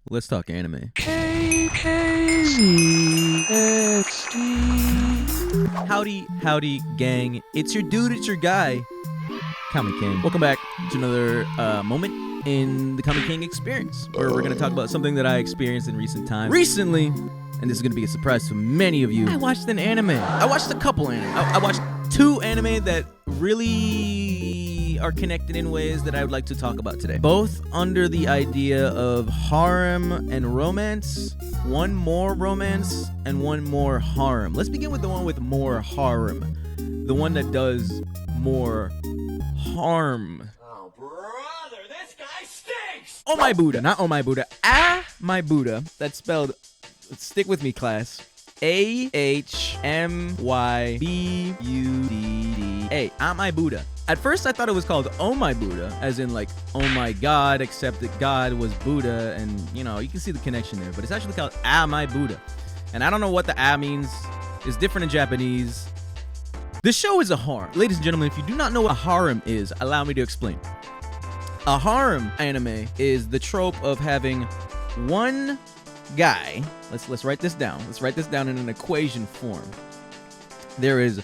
Let's talk anime. Howdy, gang. It's your dude, it's your guy, Comic King. Welcome back to another moment in the Comic King experience, where we're going to talk about something that I experienced in recent times. Recently, and this is going to be a surprise to many of you, I watched an anime. I watched a couple anime. I watched two anime that really are connected in ways that I would like to talk about today. Both under the idea of harem and romance. One more romance and one more harem. Let's begin with the one with more harem. The one that does more harm. Oh, brother, this guy stinks! Oh my Buddha, not oh my Buddha. Ah my Buddha. That's spelled, stick with me class, A-H-M-Y-B-U-D-D-A. Ah my Buddha. At first I thought it was called Oh My Buddha, as in like, oh my God, except that God was Buddha, and you know, you can see the connection there, but it's actually called Ah My Buddha. And I don't know what the ah means. It's different in Japanese. The show is a harem. Ladies and gentlemen, if you do not know what a harem is, allow me to explain. A harem anime is the trope of having one guy. Let's write this down. Let's write this down in an equation form. There is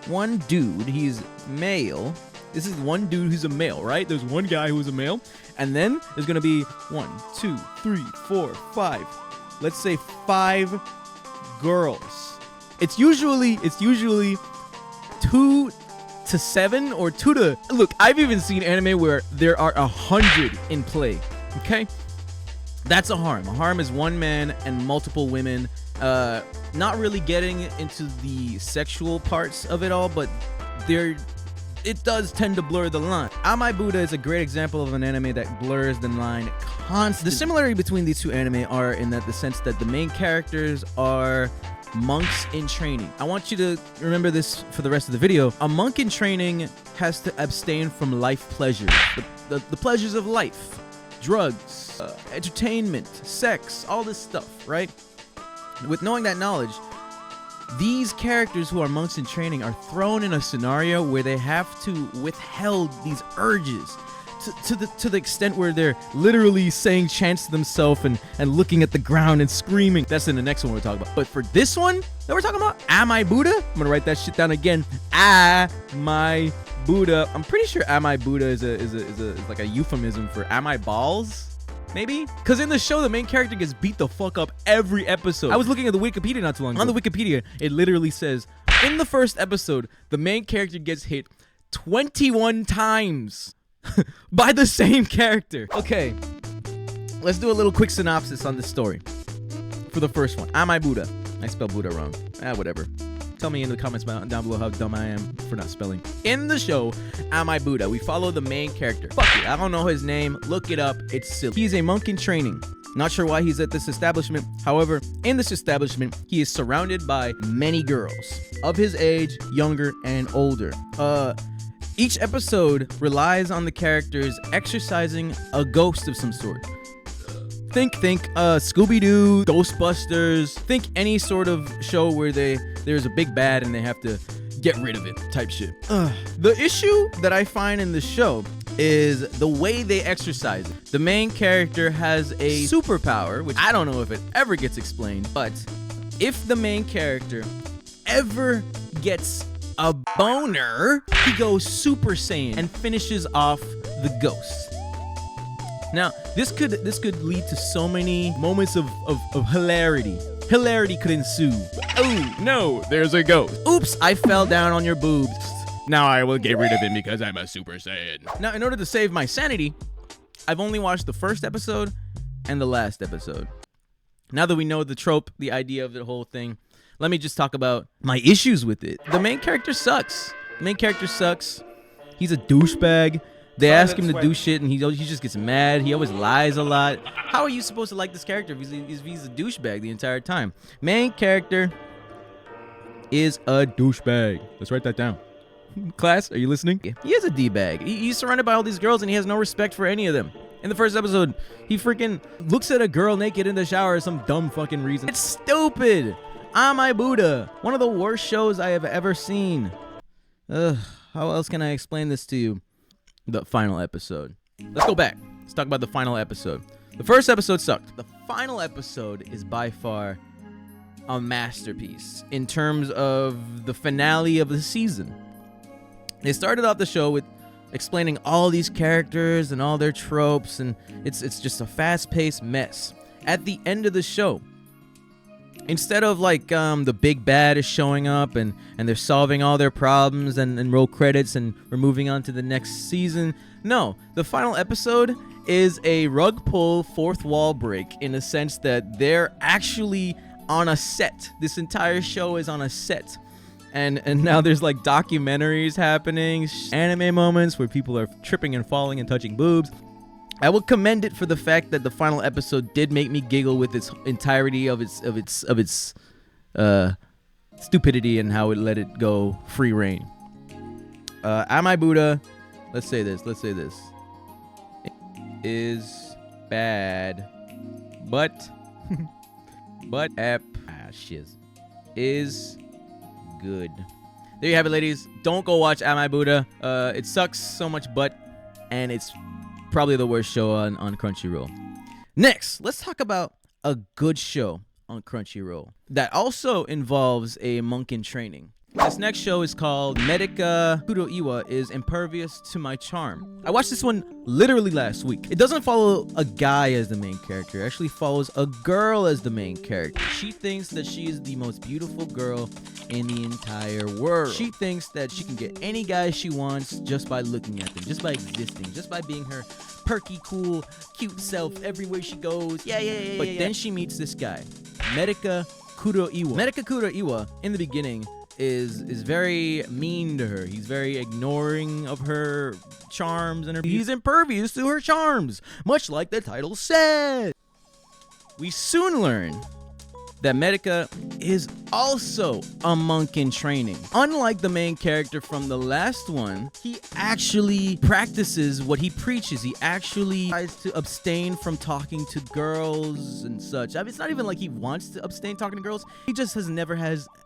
one dude, he's male. This is one dude who's a male, right? There's one guy who's a male, and then there's gonna be 1, 2, 3, 4, 5. Let's say 5 girls. It's usually 2 to 7 or 2 to... Look, I've even seen anime where there are 100 in play, okay? That's a harem. A harem is one man and multiple women. Not really getting into the sexual parts of it all, but it does tend to blur the line. Ah My Buddha is a great example of an anime that blurs the line constantly. The similarity between these two anime are in that the sense that the main characters are monks in training. I want you to remember this for the rest of the video. A monk in training has to abstain from life pleasures, the pleasures of life, drugs, entertainment, sex, all this stuff, right? With knowing that knowledge, these characters who are monks in training are thrown in a scenario where they have to withhold these urges to the extent where they're literally saying chants to themselves and looking at the ground and screaming. That's in the next one we're talking about. But for this one that we're talking about, Ah My Buddha, I'm gonna write that shit down again. Ah My Buddha. I'm pretty sure Ah My Buddha is like a euphemism for Am I Balls? Maybe? Because in the show, the main character gets beat the fuck up every episode. I was looking at the Wikipedia not too long ago. On the Wikipedia, it literally says, in the first episode, the main character gets hit 21 times by the same character. Okay, let's do a little quick synopsis on this story. For the first one, Ah My Buddha. I spelled Buddha wrong. Whatever. Tell me in the comments down below how dumb I am for not spelling. In the show, Ah My Buddha, we follow the main character. Fuck it, I don't know his name. Look it up. It's silly. He's a monk in training. Not sure why he's at this establishment. However, in this establishment, he is surrounded by many girls of his age, younger and older. Each episode relies on the characters exercising a ghost of some sort. Think Scooby-Doo, Ghostbusters. Think any sort of show where there's a big bad and they have to get rid of it type shit. The issue that I find in the show is the way they exercise it. The main character has a superpower, which I don't know if it ever gets explained, but if the main character ever gets a boner, he goes Super Saiyan and finishes off the ghost. Now, this could lead to so many moments of hilarity. Hilarity could ensue. Oh, no, there's a ghost. Oops, I fell down on your boobs. Now I will get rid of him because I'm a Super Saiyan. Now, in order to save my sanity, I've only watched the first episode and the last episode. Now that we know the trope, the idea of the whole thing, let me just talk about my issues with it. The main character sucks. He's a douchebag. They ask him to do shit and he just gets mad. He always lies a lot. How are you supposed to like this character if he's a douchebag the entire time? Main character is a douchebag. Let's write that down. Class, are you listening? He is a D-bag. He's surrounded by all these girls and he has no respect for any of them. In the first episode, he freaking looks at a girl naked in the shower for some dumb fucking reason. It's stupid. Ah My Buddha. One of the worst shows I have ever seen. How else can I explain this to you? The final episode. Let's go back. Let's talk about the final episode. The first episode sucked. The final episode is by far a masterpiece in terms of the finale of the season. They started off the show with explaining all these characters and all their tropes, and it's just a fast-paced mess. At the end of the show, instead of like the big bad is showing up and they're solving all their problems and roll credits and we're moving on to the next season, no, the final episode is a rug pull, fourth wall break, in a sense that they're actually on a set. This entire show is on a set. And now there's like documentaries happening, anime moments where people are tripping and falling and touching boobs. I will commend it for the fact that the final episode did make me giggle with its entirety of its stupidity and how it let it go free reign. Am I Buddha? Let's say this. It is bad, but shiz is good. There you have it, ladies. Don't go watch Am I Buddha. It sucks so much butt, and it's probably the worst show on Crunchyroll. Next, let's talk about a good show on Crunchyroll that also involves a monk in training. This next show is called Medica Kuroiwa is Impervious to My Charm. I watched this one literally last week. It doesn't follow a guy as the main character. It actually follows a girl as the main character. She thinks that she is the most beautiful girl in the entire world. She thinks that she can get any guy she wants just by looking at them, just by existing, just by being her perky, cool, cute self everywhere she goes. Yeah. But then she meets this guy, Medica Kuroiwa. Medica Kuroiwa, in the beginning, is very mean to her. He's very ignoring of her charms and he's impervious to her charms, much like the title says. We soon learn that Medica is also a monk in training. Unlike the main character from the last one, he actually practices what he preaches. He actually tries to abstain from talking to girls and such. I mean, it's not even like he wants to abstain talking to girls. He just never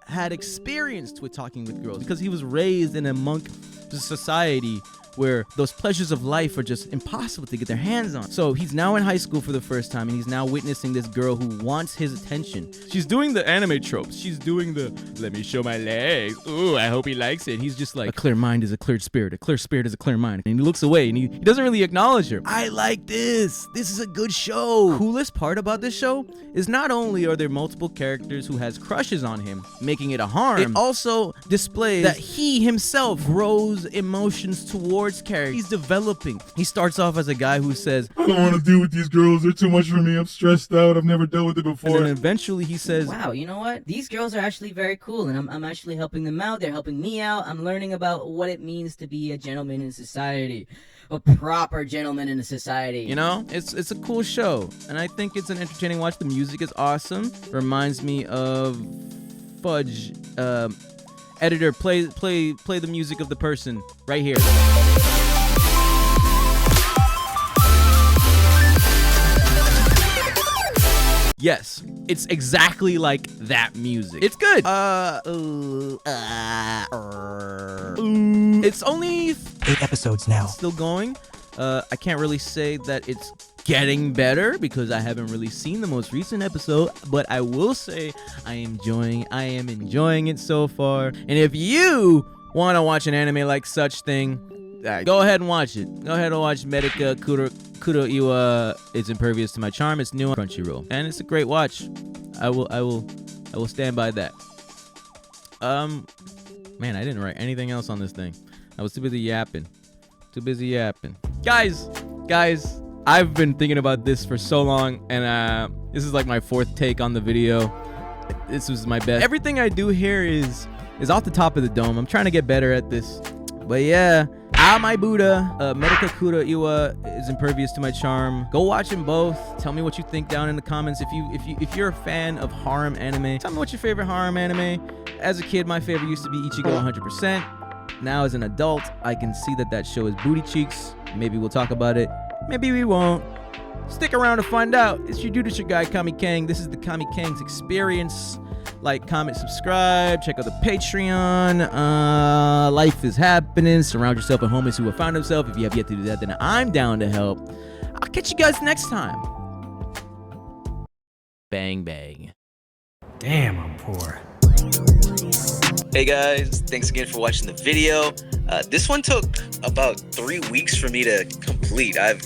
had experience with talking with girls because he was raised in a monk society where those pleasures of life are just impossible to get their hands on. So he's now in high school for the first time, and he's now witnessing this girl who wants his attention. She's doing the anime tropes. She's doing the, let me show my legs. Ooh, I hope he likes it. He's just like, a clear mind is a clear spirit. A clear spirit is a clear mind. And he looks away, and he doesn't really acknowledge her. I like this. This is a good show. Coolest part about this show is not only are there multiple characters who has crushes on him, making it a harm, it also displays that he himself grows emotions towards character. He's developing. He starts off as a guy who says, I don't want to deal with these girls. They're too much for me. I'm stressed out. I've never dealt with it before. And then eventually he says, wow, you know what? These girls are actually very cool, and I'm actually helping them out. They're helping me out. I'm learning about what it means to be a gentleman in society. A proper gentleman in a society. You know, it's a cool show, and I think it's an entertaining watch. The music is awesome. Reminds me of Fudge. Editor, play the music of the person right here. Yes, it's exactly like that music. It's good. It's only 8 episodes now. Still going. I can't really say that it's getting better because I haven't really seen the most recent episode, but I will say I am enjoying it so far. And if you want to watch an anime like such thing, go ahead and watch it. Go ahead and watch Medica Kuroiwa. It's Impervious to My Charm. It's new on Crunchyroll, and it's a great watch. I will stand by that. Man, I didn't write anything else on this thing. I was too busy yapping. Guys, I've been thinking about this for so long, and this is like my 4th take on the video. This was my best. Everything I do here is off the top of the dome. I'm trying to get better at this. But yeah, Am I Buddha, Medica Kuroiwa is Impervious to My Charm. Go watch them both. Tell me what you think down in the comments. If you're a fan of harem anime, tell me what's your favorite harem anime. As a kid, my favorite used to be Ichigo 100%. Now as an adult, I can see that show is booty cheeks. Maybe we'll talk about it. Maybe we won't. Stick around to find out. It's your dude, it's your guy, Kami Kang. This is the Kami Kang's Experience. Like, comment, subscribe. Check out the Patreon. Life is happening. Surround yourself with homies who have found themselves. If you have yet to do that, then I'm down to help. I'll catch you guys next time. Bang, bang. Damn, I'm poor. Hey guys, thanks again for watching the video. This one took about 3 weeks for me to complete. I've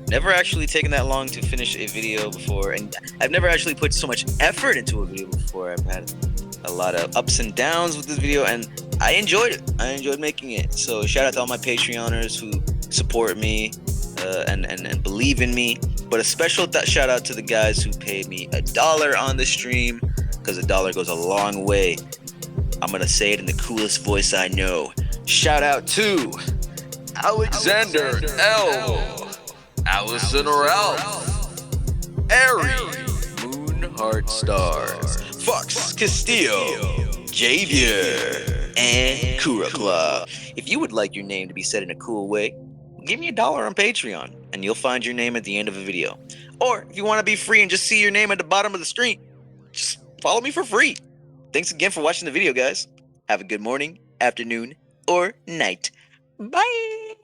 never actually taken that long to finish a video before, and I've never actually put so much effort into a video before. I've had a lot of ups and downs with this video, and I enjoyed it. I enjoyed making it. So shout out to all my Patreoners who support me and believe in me. But a special shout out to the guys who paid me $1 on the stream, because $1 goes a long way. I'm gonna say it in the coolest voice I know. Shout out to Alexander L, Allison Ralph, Ari, Moonheart Stars, Fox Castillo, Javier, and Kurakla. If you would like your name to be said in a cool way, give me $1 on Patreon, and you'll find your name at the end of a video. Or if you want to be free and just see your name at the bottom of the screen, just follow me for free. Thanks again for watching the video, guys. Have a good morning, afternoon, or night. Bye!